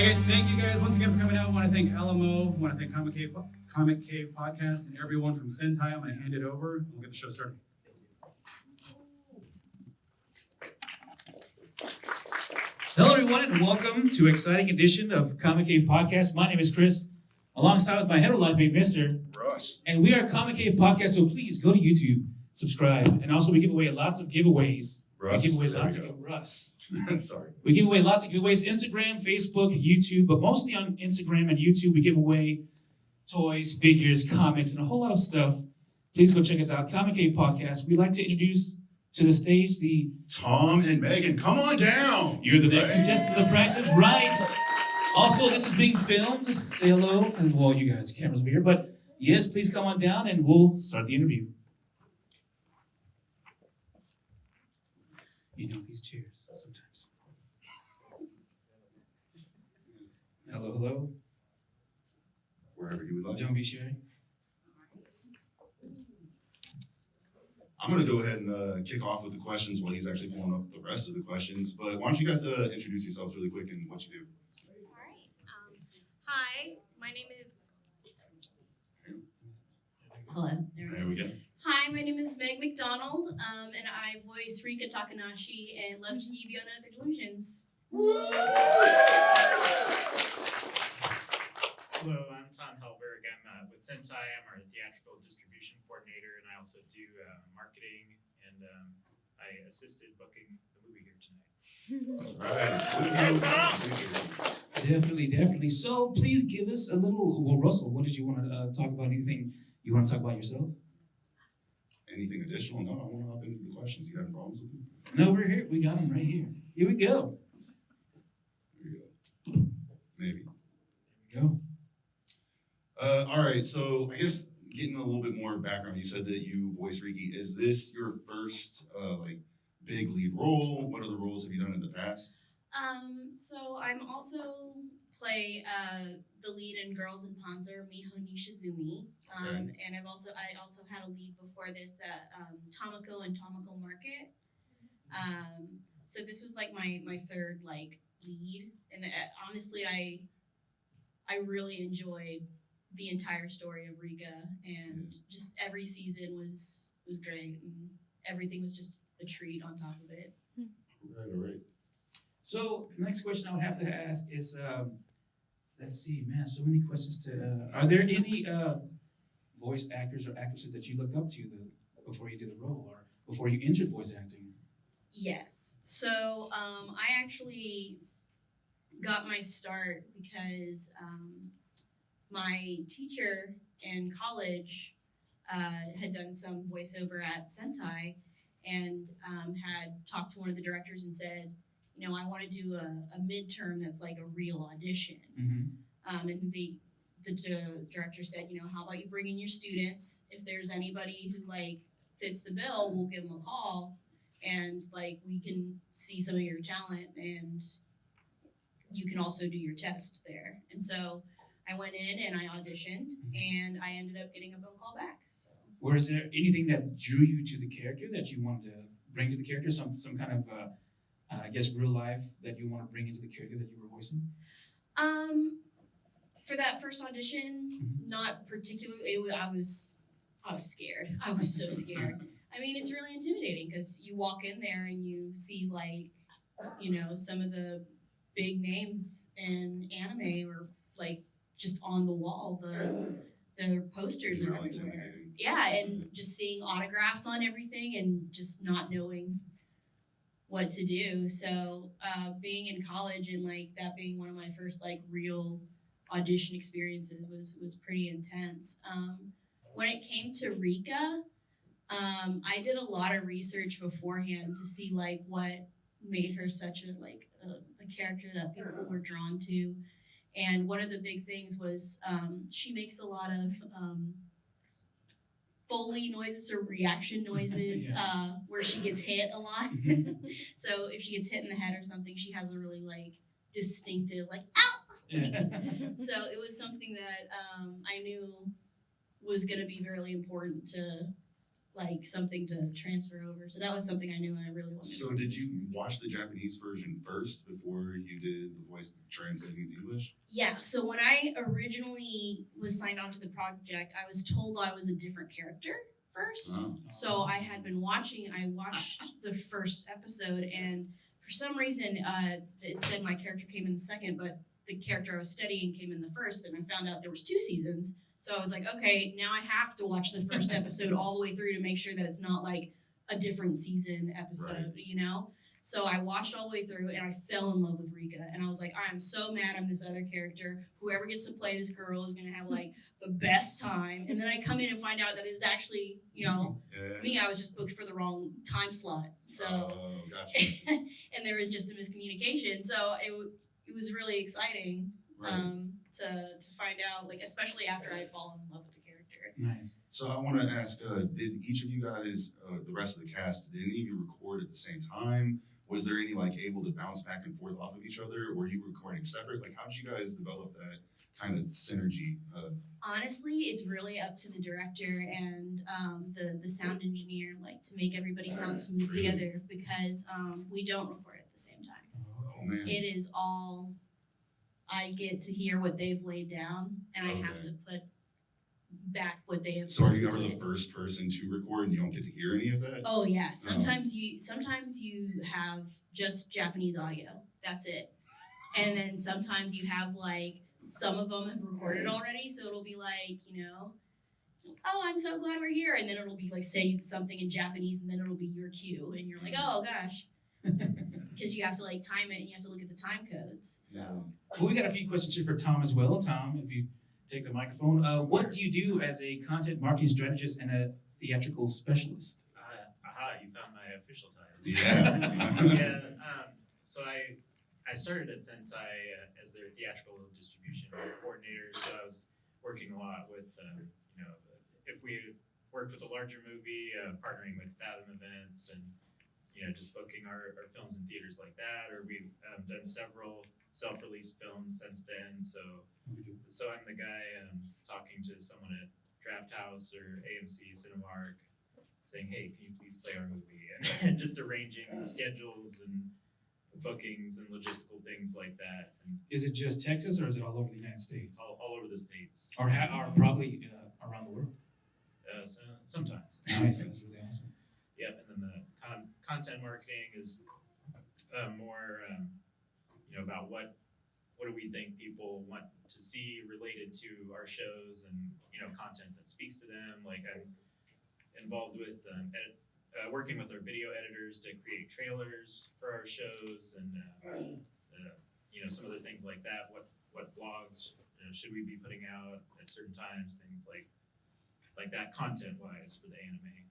right, guys, thank you guys once again for coming out. I want to thank Alamo, I want to thank Comic Cave Podcast, and everyone from Sentai. I'm going to hand it over, and we'll get the show started. Hello, everyone, and welcome to an exciting edition of Comic Cave Podcast. My name is Chris, alongside with my head of life mate, Mr. Russ. And we are Comic Cave Podcast, so please go to YouTube, subscribe, and also we give away lots of giveaways. Russ. We give away lots of Russ. Sorry. We give away lots of giveaways: Instagram, Facebook, YouTube, but mostly on Instagram and YouTube. We give away toys, figures, comics, and a whole lot of stuff. Please go check us out, Comic Cave Podcast. We'd like to introduce to the stage the Tom and Megan. Come on down. You're the next contestant of The Price is Right. Also, this is being filmed. Say hello, as well, you guys. Cameras over here, but yes, please come on down, and we'll start the interview. You know these chairs sometimes. Hello, hello. Wherever you would like. Don't be shy. I'm going to go ahead and kick off with the questions while he's actually pulling up the rest of the questions. But why don't you guys introduce yourselves really quick and what you do? All right. Hi, my name is. Hello. There we go. Hi, my name is Meg McDonald, and I voice Rikka Takanashi and love Chunibyo and Other Delusions. Hello, I'm Tom Helberg. I'm with Sentai. I'm our theatrical distribution coordinator, and I also do marketing, and I assisted booking the movie here tonight. All right. Definitely. So please give us a little. Well, Russell, what did you want to talk about? Anything you want to talk about yourself? Anything additional? No, I want to hop into the questions. You having problems with them? No, we're here. We got them right here. Here we go. There you go. Maybe. There we go. All right, so I guess getting a little bit more background, you said that you voice Rikki. Is this your first big lead role? What other roles have you done in the past? So I'm also play the lead in Girls in Panzer, Miho Nishizumi. And I also had a lead before this at Tomoko and Tomoko Market. So this was like my third like lead, and honestly I really enjoyed the entire story of Rikka, and just every season was great, and everything was just a treat on top of it. All right. So the next question I would have to ask is, let's see, man, so many questions to. Are there any voice actors or actresses that you looked up to before you did the role or before you entered voice acting? Yes. So I actually got my start because my teacher in college had done some voiceover at Sentai and had talked to one of the directors and said, you know, I want to do a midterm that's like a real audition. Mm-hmm. And the director said, you know, how about you bring in your students? If there's anybody who like fits the bill, we'll give them a call, and like we can see some of your talent, and you can also do your test there. And so I went in and I auditioned, and I ended up getting a phone call back. So. Was there anything that drew you to the character that you wanted to bring to the character? Some kind of I guess real life that you want to bring into the character that you were voicing? For that first audition, not particularly. I was scared. I was so scared. I mean, it's really intimidating because you walk in there and you see like, you know, some of the big names in anime or like just on the wall, the posters are everywhere. Yeah, and just seeing autographs on everything and just not knowing what to do. So being in college and like that being one of my first like real audition experiences was pretty intense. When it came to Rikka, I did a lot of research beforehand to see like what made her such a character that people were drawn to. And one of the big things was she makes a lot of Foley noises or reaction noises where she gets hit a lot. So if she gets hit in the head or something, she has a really like distinctive like ow. So it was something that I knew was going to be really important to like something to transfer over. So that was something I knew I really wanted. So did you watch the Japanese version first before you did the voice translating into English? Yeah, so when I originally was signed on to the project, I was told I was a different character first. Oh. So I had been I watched the first episode, and for some reason, it said my character came in the second, but the character I was studying came in the first, and I found out there was 2 seasons. So I was like, okay, now I have to watch the first episode all the way through to make sure that it's not like a different season episode, you know? So I watched all the way through and I fell in love with Rikka. And I was like, I'm so mad I'm this other character. Whoever gets to play this girl is going to have like the best time. And then I come in and find out that it was actually, you know, me, I was just booked for the wrong time slot. So, Oh, gotcha. and there was just a miscommunication. So it was really exciting. Right. To find out, like, especially after I had fallen in love with the character. Nice. So I want to ask, did each of you guys, the rest of the cast, did any of you record at the same time? Was there any like able to bounce back and forth off of each other? Or were you recording separate? Like, how did you guys develop that kind of synergy? Honestly, it's really up to the director and the sound engineer, like, to make everybody sound smooth Really? together, because we don't record at the same time. Oh man. It is all, I get to hear what they've laid down, and I have Okay. to put back what they have. So are put you ever into the it. first person to record and you don't get to hear any of that? Oh yeah, sometimes you have just Japanese audio. That's it. And then sometimes you have like, some of them have recorded already, so it'll be like, you know, oh, I'm so glad we're here, and then it'll be like saying something in Japanese, and then it'll be your cue, and you're like, oh gosh, because you have to like time it, and you have to look at the time codes. So Well, we got a few questions here for Tom as well. Tom, if you take the microphone. What do you do as a content marketing strategist and a theatrical specialist? Aha, you found my official title. Yeah. Yeah, so I started at Sentai as their theatrical distribution coordinator, so I was working a lot with, you know, if we worked with a larger movie, partnering with Fathom events and, you know, just booking our films in theaters like that, or we've done several self-release films since then, so I'm the guy talking to someone at Draft House or AMC Cinemark saying, hey, can you please play our movie? And just arranging schedules and bookings and logistical things like that, and Is it just Texas or is it all over the United States? all over the states. Or probably around the world? So sometimes. Nice, that's really awesome. Yep, and then the content marketing is more, you know, about what do we think people want to see related to our shows, and, you know, content that speaks to them. Like, I'm involved with working with our video editors to create trailers for our shows, and you know, some other things like that. What blogs should we be putting out at certain times? Things like that, content-wise, for the anime.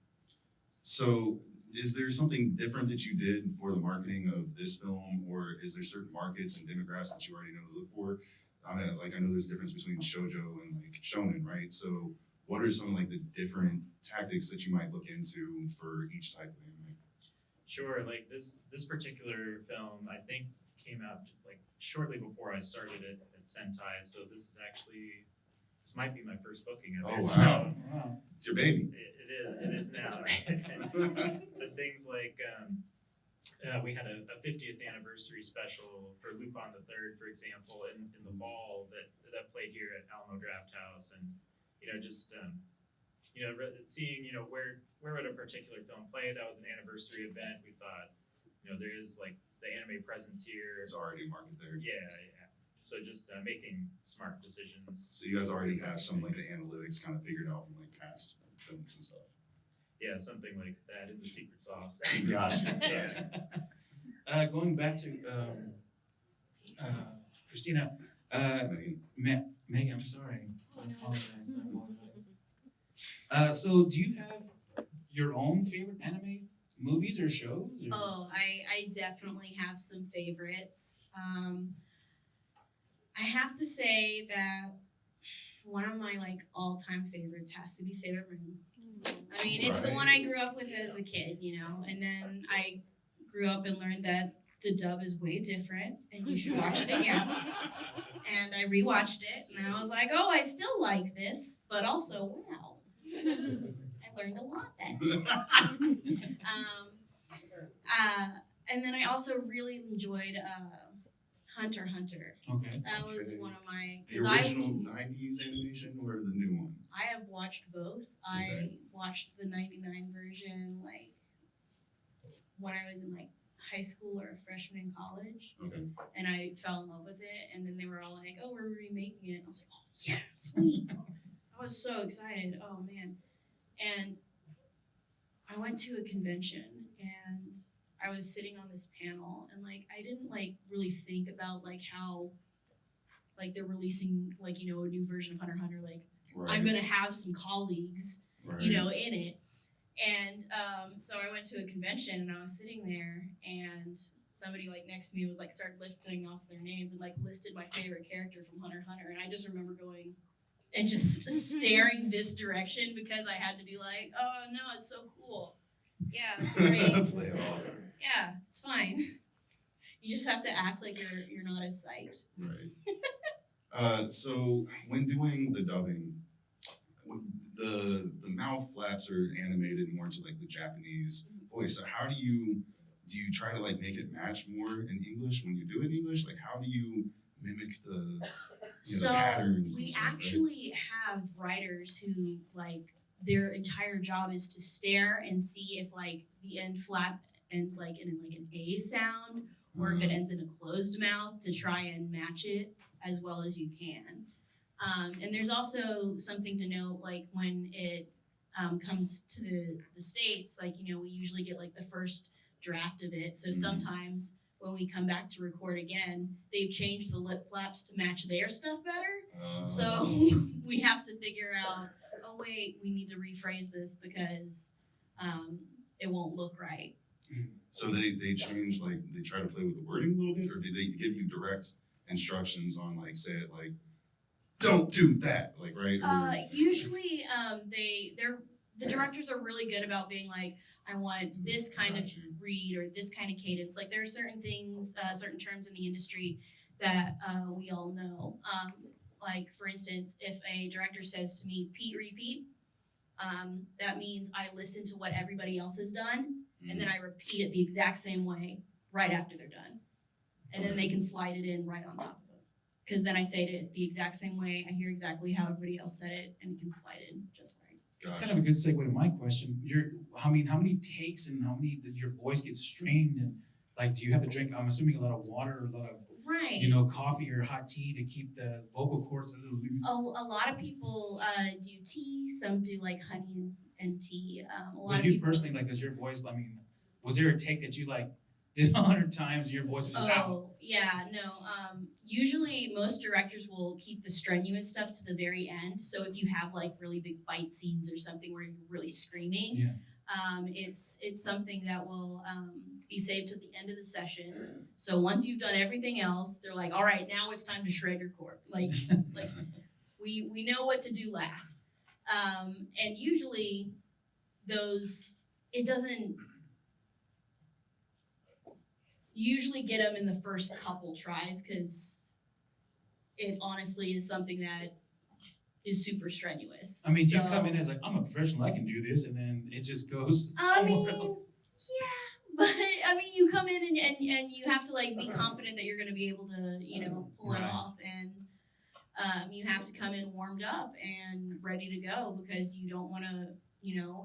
So is there something different that you did for the marketing of this film, or is there certain markets and demographics that you already know to look for? I mean, like, I know there's a difference between shoujo and like shonen, right? So what are some like the different tactics that you might look into for each type of anime? Sure, like this particular film, I think came out like shortly before I started at Sentai, so this might be my first booking of it. Oh, So wow. Wow. It's your baby. it is now. But things like, we had a 50th anniversary special for Lupin the Third, for example, in the fall that played here at Alamo Draft House, and, you know, just, you know, seeing, you know, where would a particular film play. That was an anniversary event. We thought, you know, there is like the anime presence here. There's already a market there. Yeah. So just making smart decisions. So you guys already have some like the analytics kind of figured out from like past films and stuff. Yeah, something like that in the secret sauce. Gotcha. Yeah. Going back to Christina, Megan. Megan, I'm sorry. I apologize. So do you have your own favorite anime movies or shows? Or? Oh, I definitely have some favorites. I have to say that one of my like all-time favorites has to be Sailor Moon. I mean, it's the one I grew up with as a kid, you know, and then I grew up and learned that the dub is way different and you should watch it again. And I rewatched it and I was like, oh, I still like this, but also, wow. And learned a lot that day. And then I also really enjoyed Hunter x Hunter. Okay. That was Okay. one of my. The original 90s animation or the new one? I have watched both. I watched the 99 version like when I was in like high school or a freshman in college, Okay. and I fell in love with it. And then they were all like, "Oh, we're remaking it." And I was like, "Oh yeah, sweet!" I was so excited. Oh man! And I went to a convention and I was sitting on this panel, and like I didn't like really think about like how like they're releasing like a new version of Hunter x Hunter. Like Right. I'm gonna have some colleagues right. in it. And so I went to a convention and I was sitting there and somebody like next to me was like started lifting off their names and like listed my favorite character from Hunter x Hunter. And I just remember going and just staring this direction because I had to be like, oh no, it's so cool. Yeah, it's great. Play it off. Yeah, it's fine. You just have to act like you're not as psyched. Right. So when doing the dubbing, the mouth flaps are animated more into like the Japanese voice. So how do you try to like make it match more in English when you do it in English? Like how do you mimic the So patterns? and we stuff, right? actually have writers who like their entire job is to stare and see if like the end flap ends like in like an A sound or if it ends in a closed mouth to try and match it as well as you can. And there's also something to note, like when it comes to the States, like, we usually get like the first draft of it. So Mhm. sometimes when we come back to record again, they've changed the lip flaps to match their stuff better. So we have to figure out, oh wait, we need to rephrase this because it won't look right. So they change, like they try to play with the wording a little bit, or do they give you direct instructions on like say it like don't do that, like right? Or, Usually the directors are really good about being like, I want this kind of Gotcha. read or this kind of cadence. Like there are certain things, certain terms in the industry that we all know. Like for instance, if a director says to me, Pete, repeat, that means I listen to what everybody else has done and then I repeat it the exact same way right after they're done. And then they can slide it in right on top of it. Because then I say it the exact same way, I hear exactly how everybody else said it, and it can slide in just right. That's Gotcha. kind of a good segue to my question. How many takes and how many did your voice get strained and like do you have to drink? I'm assuming a lot of water, a lot of Right. coffee or hot tea to keep the vocal cords a little loose. A lot of people do tea. Some do like honey and tea. A lot But of you people. personally, like, does your voice? I mean, was there a take that you like did 100 times and your voice was just out? Oh yeah, no. Usually most directors will keep the strenuous stuff to the very end. So if you have like really big fight scenes or something where you're really screaming, Yeah. it's something that will be saved to the end of the session. So once you've done everything else, they're like, all right, now it's time to shred your cord. Like we know what to do last. And usually it doesn't usually get them in the first couple tries because it honestly is something that is super strenuous. I mean, you So- come in as like, I'm a professional, I can do this, and then it just goes I mean, somewhere else. yeah, but I mean, you come in and you have to like be confident that you're going to be able to, pull it Right. off, and you have to come in warmed up and ready to go because you don't want to,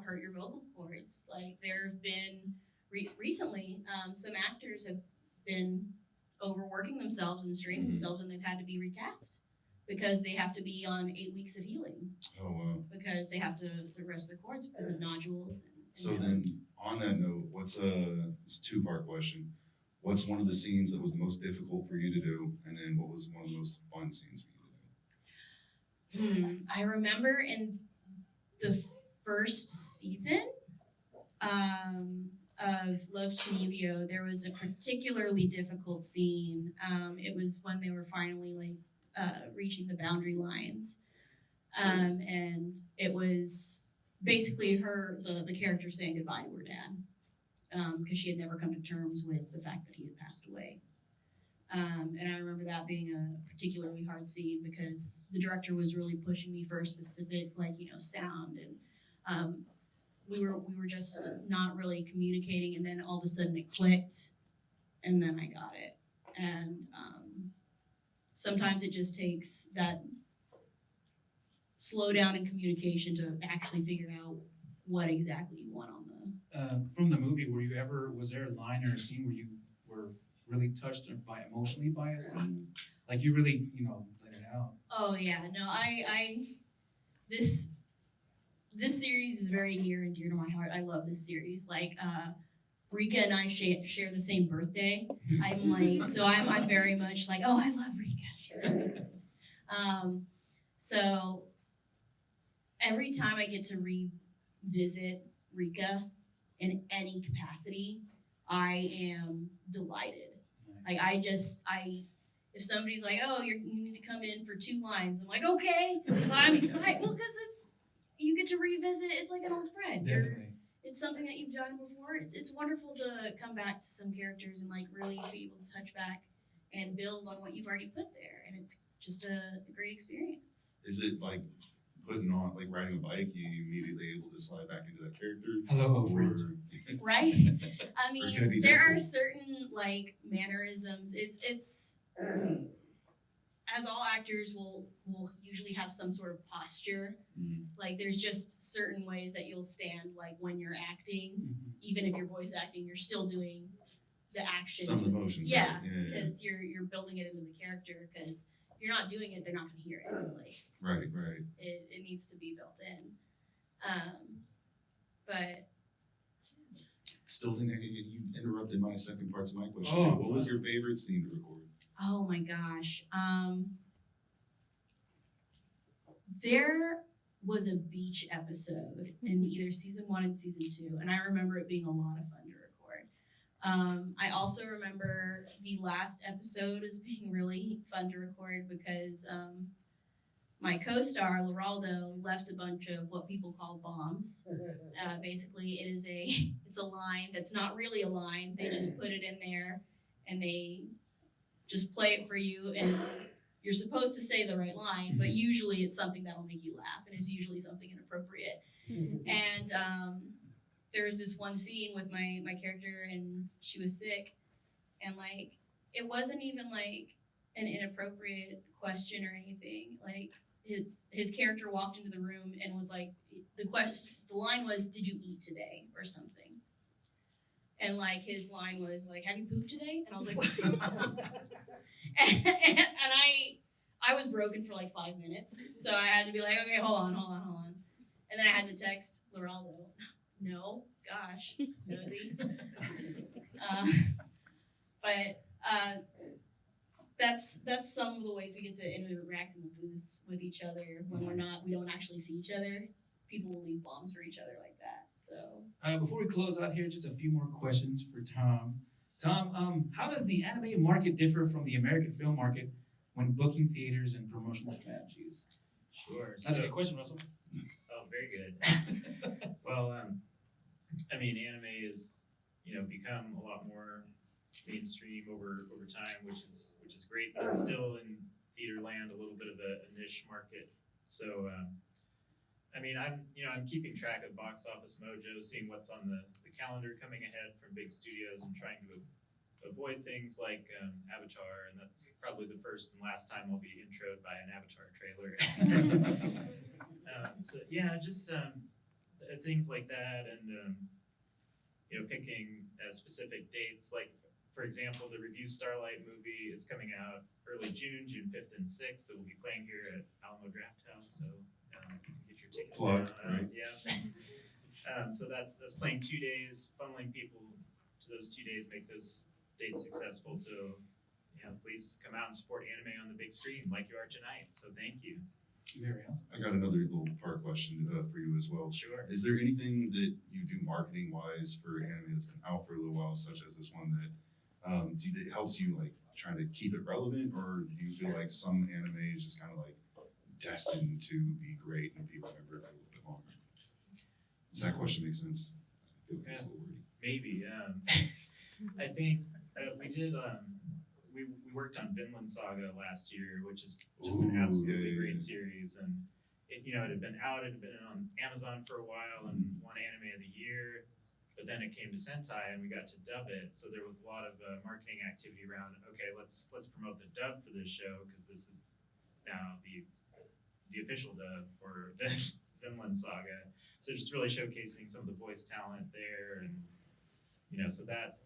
hurt your vocal cords. Like there have been recently, some actors have been overworking themselves and straining Mhm. themselves, and they've had to be recast because they have to be on 8 weeks of healing Oh wow. because they have to rest their cords because of nodules. And So then, ailments. on that note, it's a two-part question. What's one of the scenes that was the most difficult for you to do, and then what was one of the most fun scenes for you to do? I remember in the first season of Love Chunibyo, there was a particularly difficult scene. It was when they were finally reaching the boundary lines, and it was basically the character saying goodbye to her dad because she had never come to terms with the fact that he had passed away. And I remember that being a particularly hard scene because the director was really pushing me for a specific, sound. And we were just not really communicating, and then all of a sudden it clicked, and then I got it. And sometimes it just takes that slowdown in communication to actually figure out what exactly you want on the. From the movie, was there a line or a scene where you were really touched emotionally by a scene? Like you really, let it out. Oh yeah, no, this series is very near and dear to my heart. I love this series. Like Rikka and I share the same birthday. I'm very much like, oh, I love Rikka. She's really good. So every time I get to revisit Rikka in any capacity, I am delighted. Like if somebody's like, oh, you need to come in for 2 lines, I'm like, okay, but I'm excited. Well, because you get to revisit. It's like an old friend. Definitely. It's something that you've done before. It's wonderful to come back to some characters and like really be able to touch back and build on what you've already put there, and it's just a great experience. Is it like putting on, like riding a bike, you immediately able to slide back into that character? Hello, Or, friend. Right? I Or can it mean, be there are difficult? certain like mannerisms. It's as all actors will usually have some sort of posture. Like there's just certain ways that you'll stand, like when you're acting, even if you're voice acting, you're still doing the action. Some of the motions. Yeah, Right? Yeah. because you're building it into the character. Because if you're not doing it, they're not gonna hear it. Like Right. it needs to be built in. But Still didn't, you interrupted my second part to my question Oh, too. What was your favorite scene to record? oh my gosh, there was a beach episode in either season 1 and season 2, and I remember it being a lot of fun to record. I also remember the last episode as being really fun to record because my co-star Leraldo left a bunch of what people call bombs. Basically, it's a line that's not really a line. They just put it in there, and they just play it for you, and you're supposed to say the right line, but usually it's something that'll make you laugh, and it's usually something inappropriate. And there was this one scene with my character, and she was sick, and like it wasn't even like an inappropriate question or anything. Like his character walked into the room and was like, the line was, "Did you eat today?" or something. And like his line was like, "Have you pooped today?" And I was like, what? and I was broken for like 5 minutes, so I had to be like, okay, hold on. And then I had to text Leraldo. No, gosh, nosy. But that's some of the ways we get to interact in the booth with each other when we don't actually see each other. People will leave bombs for each other like that. So Before we close out here, just a few more questions for Tom. Tom, how does the anime market differ from the American film market when booking theaters and promotional strategies? Sure. That's a So- good question, Russell. Oh, very good. Well, I mean, anime is become a lot more mainstream over time, which is great, but it's still in theater land a little bit of a niche market. So, I mean, I'm keeping track of Box Office Mojo, seeing what's on the calendar coming ahead from big studios, and trying to avoid things like Avatar, and that's probably the first and last time I'll be introed by an Avatar trailer. So yeah, just things like that, and picking specific dates. Like for example, the Review Starlight movie is coming out early June 5th and 6th. That will be playing here at Alamo Draft House. So get your tickets. Plug, now. right? Yeah. So that's playing 2 days, funneling people to those 2 days, make those dates successful. So please come out and support anime on the big screen like you are tonight. So thank you. Very awesome. I got another little part question for you as well. Sure. Is there anything that you do marketing wise for anime that's been out for a little while, such as this one that that helps you like trying to keep it relevant, or do you feel like some anime is just kind of like destined to be great and people remember it for a little bit longer? Does that question make sense? I feel like it's a little wordy. Maybe. I think we did. We worked on Vinland Saga last year, which is just an Ooh, absolutely yeah. great series, and it had been out, it had been on Amazon for a while and won Anime of the Year. But then it came to Sentai and we got to dub it. So there was a lot of marketing activity around, okay, let's promote the dub for this show because this is now the official dub for the Vinland Saga. So just really showcasing some of the voice talent there. And, so that,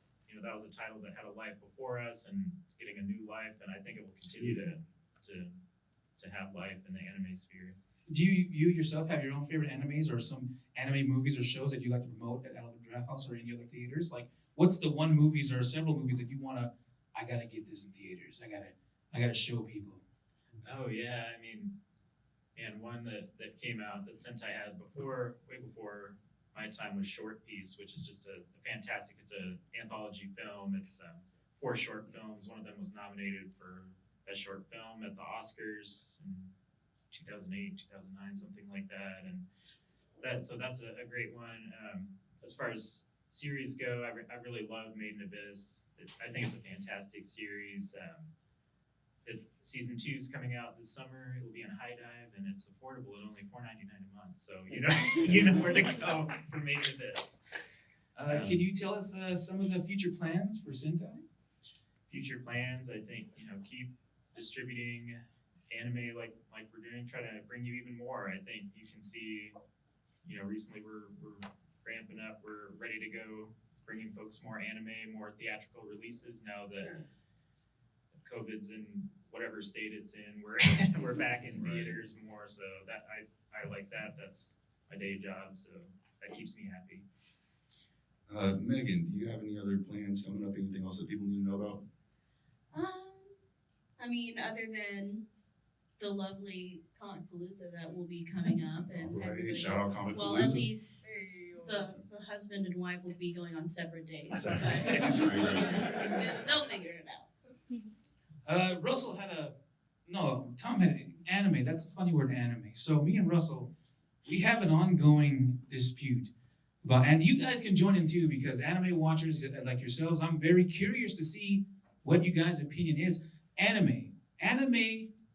that was a title that had a life before us and it's getting a new life. And I think it will continue to have life in the anime sphere. Do you yourself have your own favorite animes or some anime movies or shows that you like to promote at Alovera Draft House or any other theaters? Like, what's the one movies or several movies that you wanna? I gotta get this in theaters. I gotta show people. Oh yeah, I mean, and one that came out that Sentai had way before my time was Short Piece, which is just a fantastic. It's an anthology film. It's 4 short films. One of them was nominated for Best Short Film at the Oscars in 2008, 2009, something like that. And that's a great one. As far as series go, I really love Made in Abyss. I think it's a fantastic series. Season 2 is coming out this summer. It will be on High Dive, and it's affordable at only $4.99 a month. So you know where to go for Made in Abyss. Can you tell us some of the future plans for Sentai? Future plans, I think, keep distributing anime like we're doing, try to bring you even more. I think you can see, recently we're ramping up, we're ready to go, bringing folks more anime, more theatrical releases now that COVID's in whatever state it's in. We're back in theaters more, so that I like that. That's my day job, so that keeps me happy. Megan, do you have any other plans coming up? Anything else that people need to know about? I mean, other than the lovely COMICPALOOZA that will be coming up, and Right, everybody, shout out COMICPALOOZA. well, at least the husband and wife will be going on separate days. So That's right. they'll figure it out. Russell Tom had anime. That's a funny word, anime. So me and Russell, we have an ongoing dispute about, and you guys can join in too because anime watchers like yourselves, I'm very curious to see what you guys' opinion is. Anime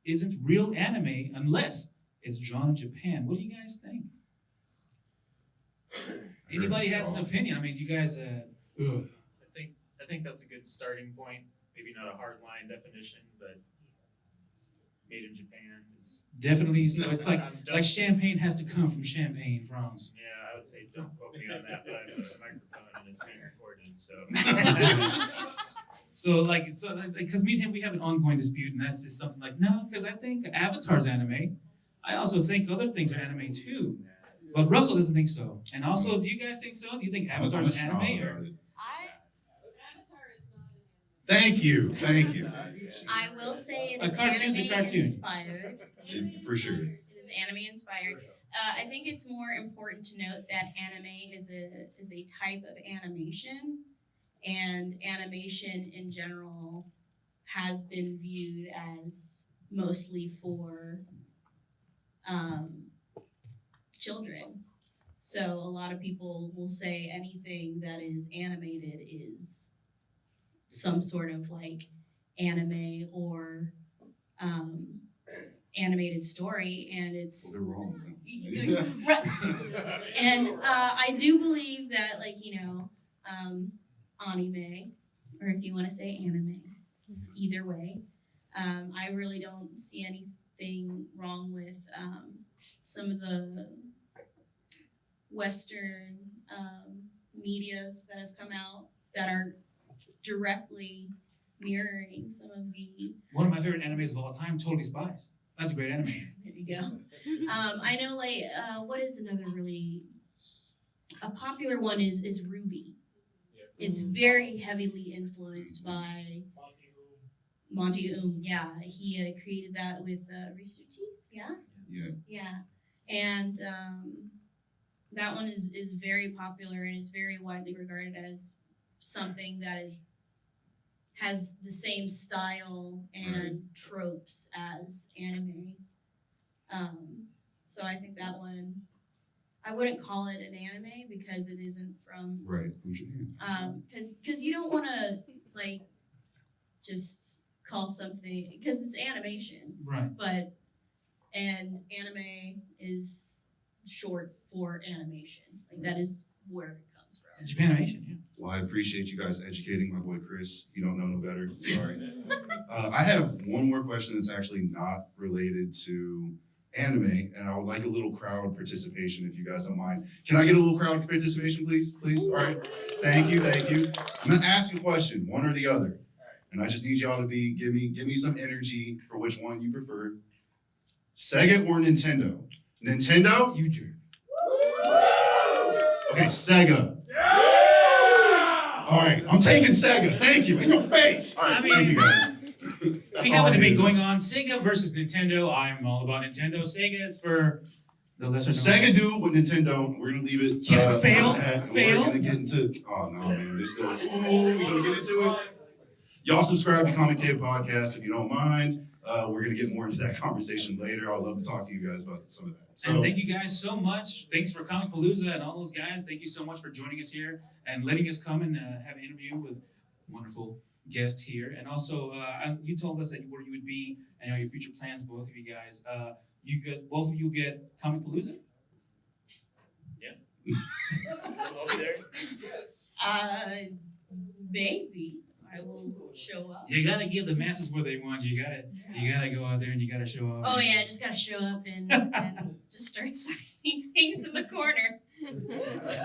isn't real anime unless it's drawn in Japan. What do you guys think? Anybody has an opinion? I mean, you guys, I think that's a good starting point. Maybe not a hard line definition, but made in Japan is definitely. So it's like I'm champagne has to come from Champagne, France. Yeah, I would say don't quote me on that, but I have a microphone and it's being recorded, so. So because me and him, we have an ongoing dispute, and that's just something like, no, because I think Avatar's anime. I also think other things are anime too. But Russell doesn't think so. And also, do you guys think so? Do you think Avatar's I'm a anime? snob Or? about it. Avatar is not an Thank you. I will say it A is cartoon's a anime cartoon. inspired. For sure. It is anime inspired. I think it's more important to note that anime is a type of animation, and animation in general has been viewed as mostly for children. So a lot of people will say anything that is animated is some sort of like anime or animated story, and it's Well, they're wrong. Right. And I do believe that, anime, or if you want to say anime, it's either way. I really don't see anything wrong with some of the Western medias that have come out that are directly mirroring some of the. One of my favorite animes of all time, Totally Spies. That's a great anime. There you go. I know, what is another really a popular one is Ruby. It's very heavily influeed by Monty Oum. Yeah, he created that with Risuchi. Yeah. Yeah. Yeah, and that one is very popular and is very widely regarded as something that has the same style and tropes as anime. So I think that one, I wouldn't call it an anime because it isn't from Right, from Japan. because you don't want to just call something, because it's animation, Right. but and anime is short for animation. Like that is where it comes from. Japanimation, yeah. Well, I appreciate you guys educating my boy Chris. You don't know no better. Sorry. I have one more question that's actually not related to anime, and I would like a little crowd participation if you guys don't mind. Can I get a little crowd participation, please? Please? All right. Thank you, thank you. I'm gonna ask a question, one or the other. And I just need y'all to give me some energy for which one you prefer. Sega or Nintendo? Nintendo? You jerk. Okay, Sega. All right, I'm taking Sega. Thank you. In your face. All right, I mean, thank you guys. We have a debate going on. Sega versus Nintendo. I'm all about Nintendo. Sega is for the lesser known. Sega do with Nintendo. We're gonna leave it. Yeah, fail, on that, and fail. We're gonna get into. Oh no, man. We're gonna get into it. Y'all subscribe to Comic Cave Podcast if you don't mind. We're gonna get more into that conversation later. I'd love to talk to you guys about some of that. So, And thank you guys so much. Thanks for COMICPALOOZA and all those guys. Thank you so much for joining us here and letting us come and have an interview with wonderful guests here. And also, you told us that where you would be and your future plans, both of you guys. Both of you will be at COMICPALOOZA? I'll be there. Maybe I will show up. You gotta give the masses what they want. You gotta go out there and you gotta show up. Oh yeah, I just gotta show up and just start signing things in the corner.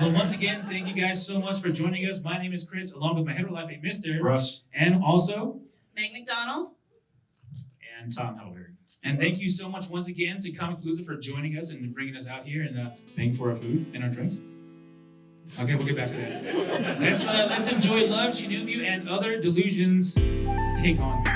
Well, once again, thank you guys so much for joining us. My name is Chris, along with my hetero life mate, Mr. Russ. And also, Meg McDonald. And Tom Helberg. and thank you so much once again to COMICPALOOZA for joining us and bringing us out here and paying for our food and our drinks. Okay, we'll get back to that. Let's enjoy Love, Chunibyo and Other Delusions. Take on me.